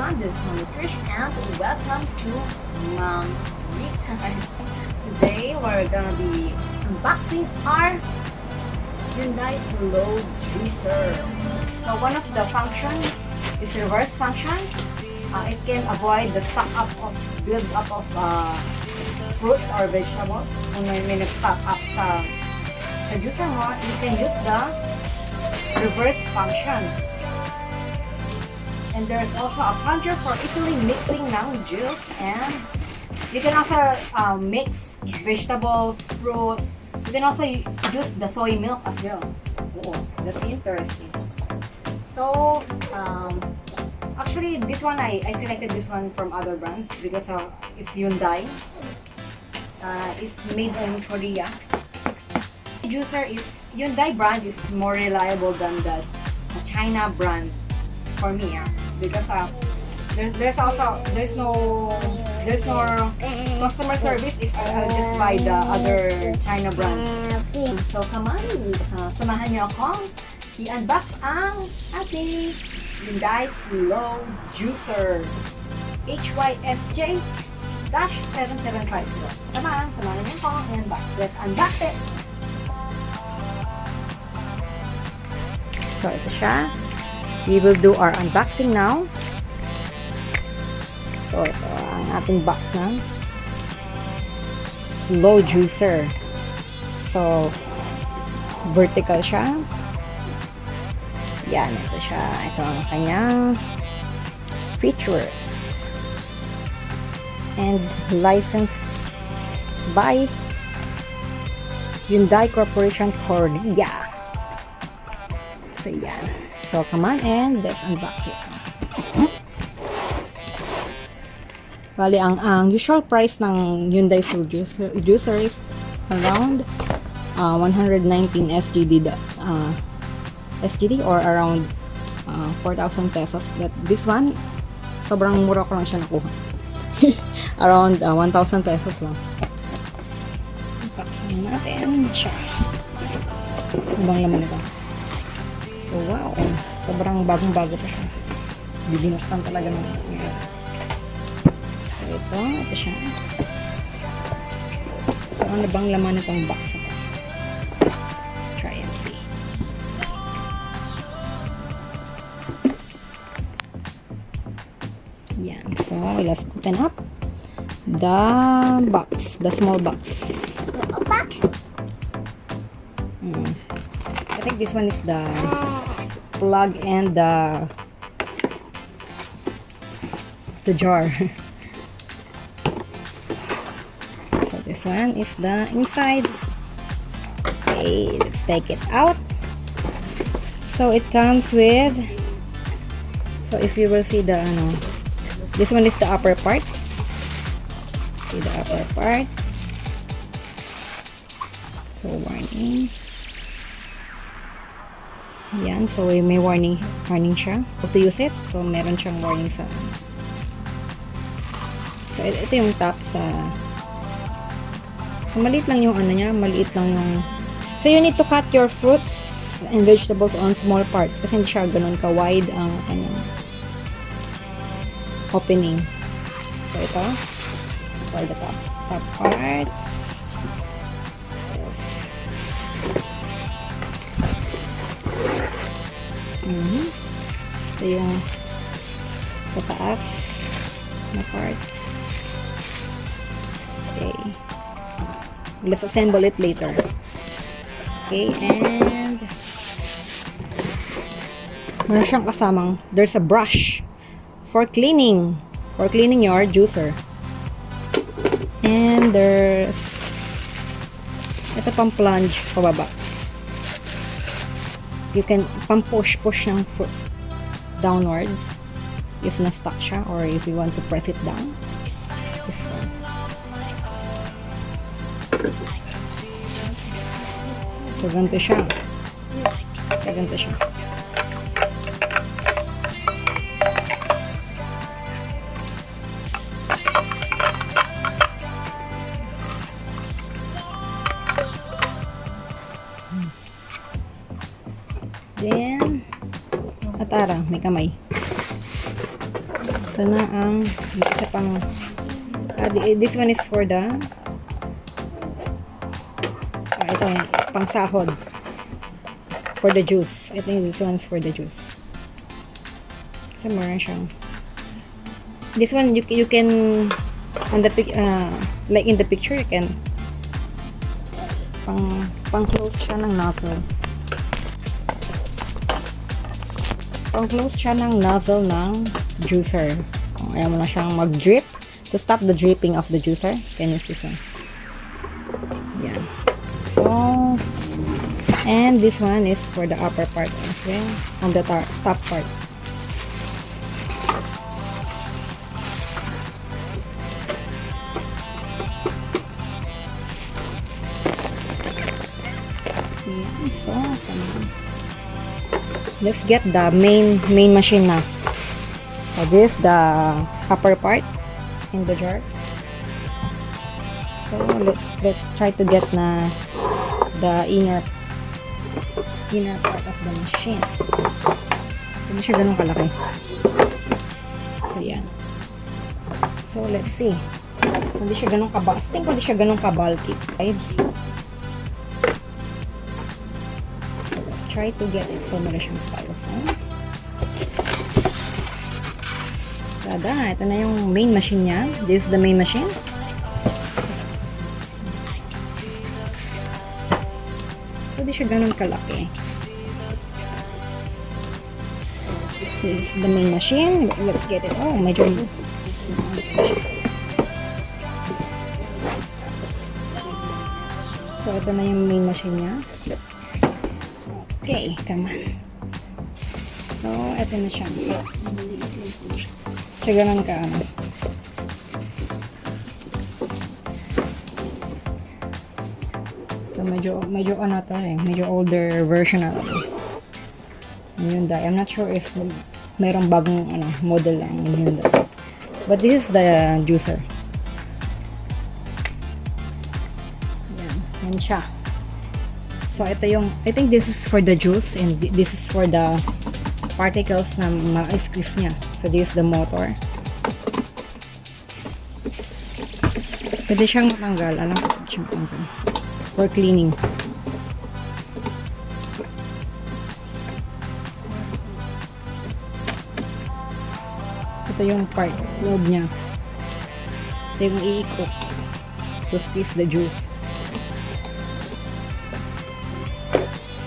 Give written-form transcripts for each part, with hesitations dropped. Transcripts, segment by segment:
everyone, this is Mommy Trish and welcome to Mom's Metime. Today we're gonna be unboxing our Hyundai Slow Juicer. So one of the function is reverse function. It can avoid the build up of fruits or vegetables. Kung may nag-stock up sa juicer mo, you can use the reverse function. And there's also a plunger for easily mixing ng juice, and you can also mix vegetables, fruits. You can also use the soy milk as well. Oh, that's interesting. So, actually this one, I selected this one from other brands because it's Hyundai. It's made in Korea. The juicer is Hyundai brand is more reliable than the China brand for me, because there's no customer service if I'll just buy the other China brands. So come on, samahan niyo akong i-unbox ang ating Hyundai Slow Juicer HYSJ7750. Come on, samahan niyo akong i-unbox. Let's unbox it! So ito siya. We will do our unboxing now. So, ito ang ating box ng Slow Juicer. So, vertical siya. Yan, ito siya. Ito ang kanyang features. And licensed by Hyundai Corporation Korea. So, yan. So, come on and let's unbox it. Bali, ang usual price ng Hyundai Slow Juicer is around 119 SGD or around 4,000 pesos. But this one, sobrang mura ko lang siya nakuha. Around 1,000 pesos lang. Unboxing natin siya. Ibang laman ito. So, wow. Sobrang bagong-bago pa siya. Bibinuksan talaga ng ito. So, ito siya. So, ano bang laman itong box ito? Let's try and see. Yan. So, let's open up the box. The small box. I think this one is the plug and the jar. So this one is the inside. Okay, let's take it out. So it comes with, so if you will see the this one is the upper part. See the upper part. So warning. Yan, so may warning siya how to use it. So meron siyang warning sa, so ito yung top sa, so maliit lang yung maliit lang yung, so you need to cut your fruits and vegetables on small parts kasi hindi siya ganun ka-wide ang kanyang opening. So ito for the top part. Ito yung sa taas na part. Okay. Let's assemble it later. Okay, and meron siyang kasamang, there's a brush for cleaning your juicer. And there's ito pang plunge pababa. You can push ng fruits downwards if na-stuck siya or if you want to press it down. This one. So, ganito siya. Then, at may kamay. Ito na ang isa pang this one is for the ito pang sahod for the juice. I think this one's for the juice. So meron siyang this one you can on the like in the picture you can pang close siya ng nozzle. Pang close siya ng nozzle ng juicer. Ayaw mo na siyang mag-drip. To stop the dripping of the juicer, can you see some? Yan. So, and this one is for the upper part as well, on the top part. Yan. So, let's get the main machine now. So, this the upper part in the jars. So let's try to get na the inner part of the machine. Hindi siya ganun kalaki. So yan. So let's see. Hindi siya ganun kabulky. Hindi siya ganun kabulky. So let's try to get it. So meron siyang styrofoam. Tada, ito na yung main machine niya. This is the main machine. So, di siya ganun kalaki. This is the main machine. Let's get it. Oh, medyo. So, ito na yung main machine niya. Okay, come on. So, ito na siya. Siya ganun ka ano. So medyo ano to medyo older version na Hyundai. I'm not sure if mayroong bagong ano model ang Hyundai. But this is the juicer. Yan siya. So ito yung I think this is for the juice and this is for the particles na ma-squeeze niya. So this is the motor. Pwede siyang matanggal. Alam ko pwede siyang matanggal. For cleaning. Ito yung part. Loob niya. Ito yung iikot. To squeeze the juice.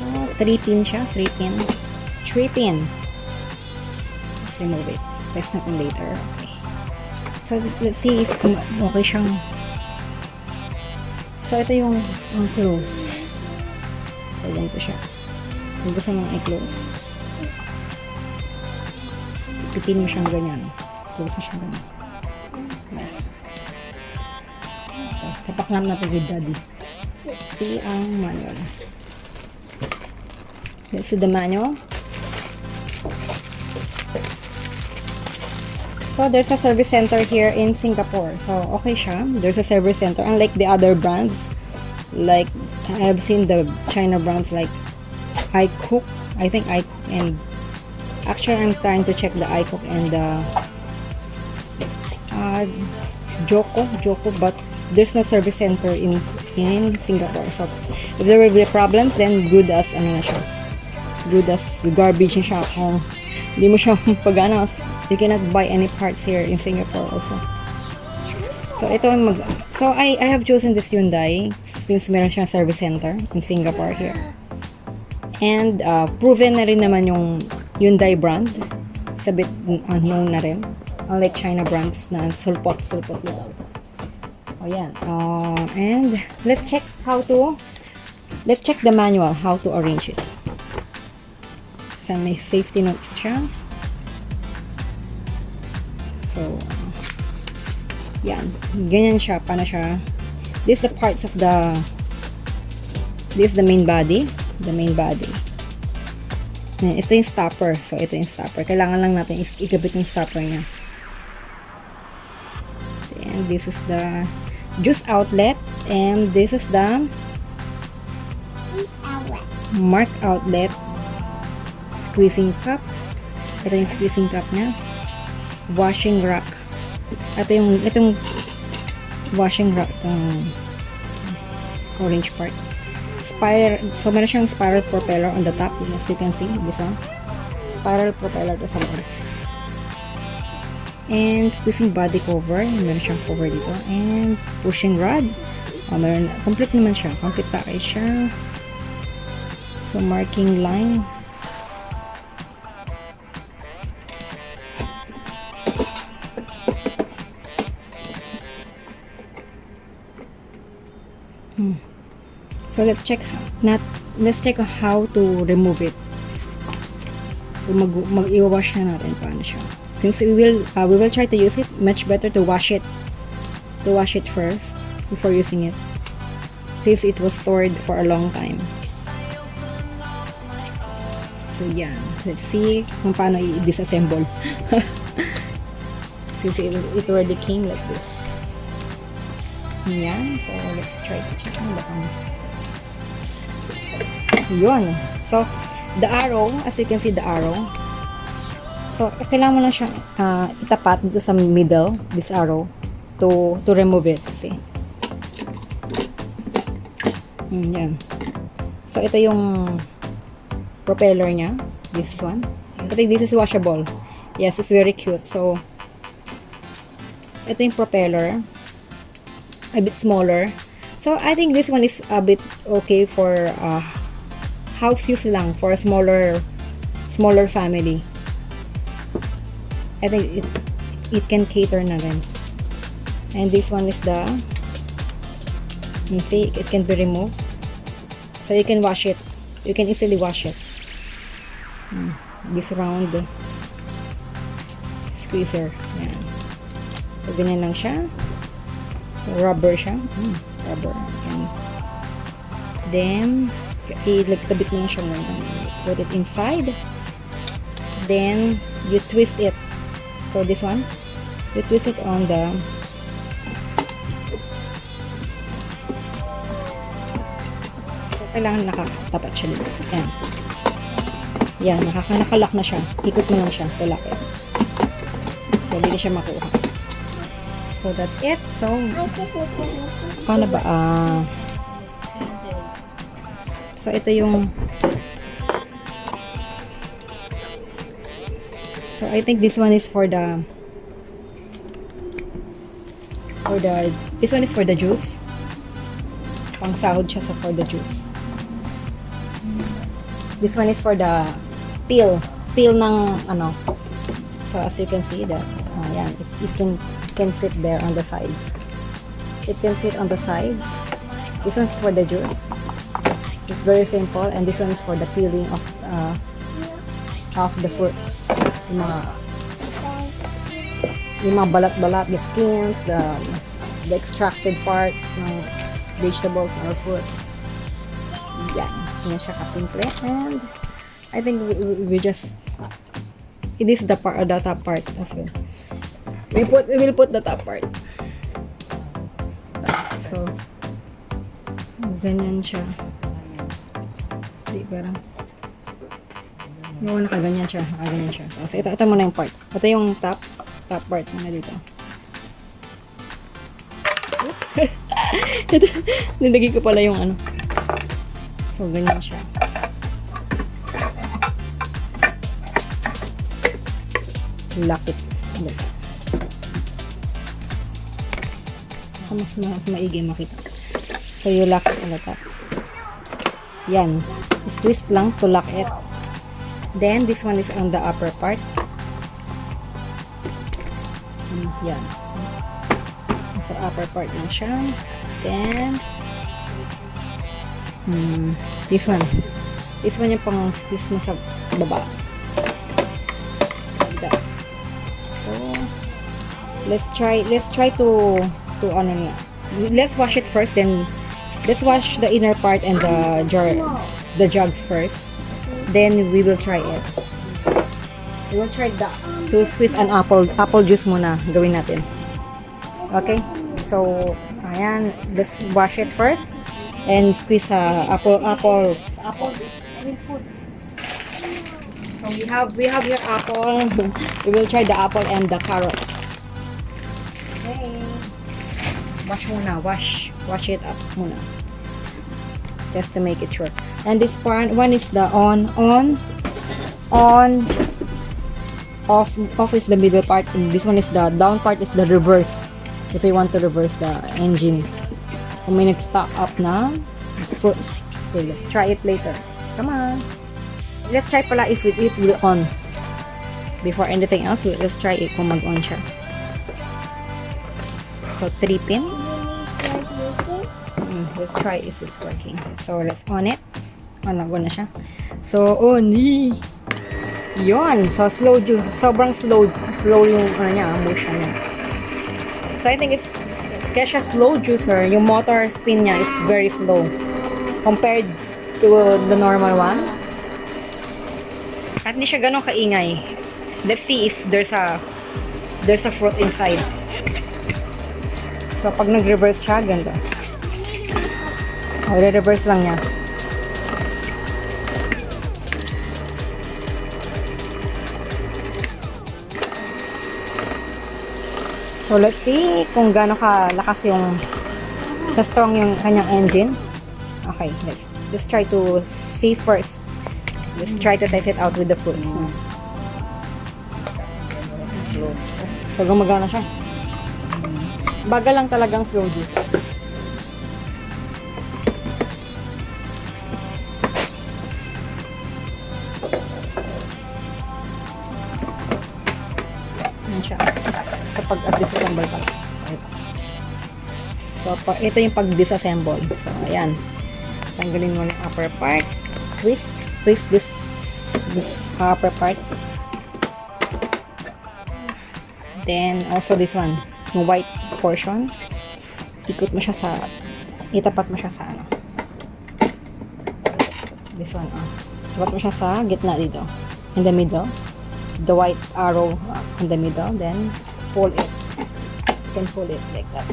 So, 3 pin siya. 3 pin. 3 pin. Let's remove it. Test natin later. Okay. So, let's see if okay siyang. So, ito yung close. So, ganito siya. Kung gusto mong i-close. Pipin mo siyang ganyan. Close mo siyang ganyan. Okay. Tapaklam natin with daddy. Ito ang manual. Let's see the manual. So, there's a service center here in Singapore. So, okay siya. There's a service center. Unlike the other brands, like, I have seen the China brands like iCook. I think iCook and actually, I'm trying to check the iCook and the Joko, but there's no service center in Singapore. So, if there will be problems, then good as, ano na siya. Good as garbage na siya. Kung hindi mo siya pagana. You cannot buy any parts here in Singapore also. So, ito so, I have chosen this Hyundai since meron siyang service center in Singapore here. And, proven na rin naman yung Hyundai brand. It's a bit unknown na rin. Unlike China brands na sulpot-sulpot nito. O, yan. And, let's check the manual, how to arrange it. So, may safety notes siya. So, yan. Ganyan siya. Paano siya? This is the parts of the this is the main body. The main body. Ito yung stopper. So, ito yung stopper. Kailangan lang natin ikabit yung stopper niya. And this is the juice outlet. And this is the mark outlet. Squeezing cup. Ito yung squeezing cup niya. washing rack. Itong washing rack, itong orange part. So meron siyang spiral propeller on the top, as you can see, this one. Spiral propeller to sa loob. And squeezing body cover, meron siyang cover dito. And pushing rod. Meron, complete naman siya. Complete package siya. So marking line. So let's check how to remove it. So mag-i-wash na natin paano siya. Since we will try to use it, much better to wash it first before using it. Since it was stored for a long time. So yan, let's see kung paano i-disassemble. Since it already came like this. Yan, so let's try to check ang bakang. Yun. So, the arrow, as you can see the arrow. So, kailangan mo lang siyang itapat dito sa middle, this arrow, to remove it. See? Yan. So, ito yung propeller niya. This one. I think this is washable. Yes, it's very cute. So, ito yung propeller. A bit smaller. So, I think this one is a bit okay for house use lang, for a smaller family. I think it can cater na rin. And this one is you see, it can be removed. So, you can wash it. You can easily wash it. This round squeezer. Yan. So, ganyan lang siya. So, rubber siya. Rubber. And then, ilagkabit mo siya muna. Put it inside. Then, you twist it. So, this one, you twist it on the so, kailangan nakatapat siya dito. Yan. Yan, nakalock na siya. Ikot mo lang siya. Lock it. So, hindi na siya makuha. So, that's it. So, paano ba? So, ito yung so, I think this one is for the this one is for the juice. Pang sahod siya for the juice. This one is for the peel ng ano. So, as you can see that, yan, it can fit there on the sides. It can fit on the sides. This one is for the juice. It's very simple, and this one is for the peeling of the fruits. Yung mga balat-balat, the skins, the extracted parts ng vegetables or fruits. Yan. Yan siya kasimple. And I think we just it is the top part as well. We will put the top part. So, ganyan siya. Di, parang nakaganyan siya. Nakaganyan siya. So, ito muna yung part. Ito yung top part muna dito. Ito, nilagay ko pala yung ano. So, ganyan siya. Lock it. So, mas maigi makita. So, you lock it on the top. Yan. Twist lang to lock it. Then, this one is on the upper part. Yan. Sa upper part lang siya. Then, this one. This one yung pang squeeze mo sa baba. Like that. So, let's try to ano na. Let's wash it first, then let's wash the inner part and the jugs first. Then we will try it. We will try to squeeze an apple juice muna gawin natin. Okay? So, ayan, let's wash it first and squeeze apple. So we have your apple. We will try the apple and the carrots. Okay. Wash muna. Wash it up muna. Just to make it sure. And this one is the on, off is the middle part, and this one is the down part is the reverse. If you want to reverse the engine. Kung may nag-stock up na fruits. So let's try it later. Come on. Let's try pala if it will on. Before anything else, let's try it kung mag-on siya. So 3 pin. Let's try if it's working. So let's on it. On na siya. So on. Yon. So slow. Sobrang slow yung motion niya. So I think it's kaya siya slow juicer. Yung motor spin niya is very slow compared to the normal one. At hindi siya ganun kaingay. Let's see if there's a fruit inside. So pag nag-reverse siya, ganito. Re-reverse lang niya. So let's see kung gaano kalakas ka-strong yung kanyang engine. Okay, let's try to see first. Let's try to test it out with the fruits. So gumagana siya. Bagal lang talagang slow juice. Yan siya. Sa pag-disassemble pala. So, ito yung pag-disassemble. So, ayan. Tanggalin mo yung upper part. Twist this upper part. Then, also this one. Yung white portion. Itapat mo siya sa ano. This one, Itapat mo siya sa gitna dito. In the middle. The white arrow in the middle. Then, pull it. You can pull it like that.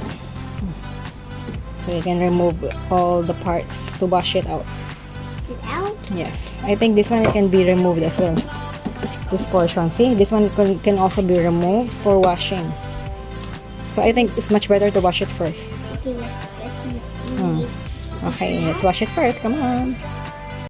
So you can remove all the parts to wash it out. It out? Yes. I think this one can be removed as well. This portion. See? This one can also be removed for washing. So I think it's much better to wash it first. Okay, Okay, let's wash it first. Come on.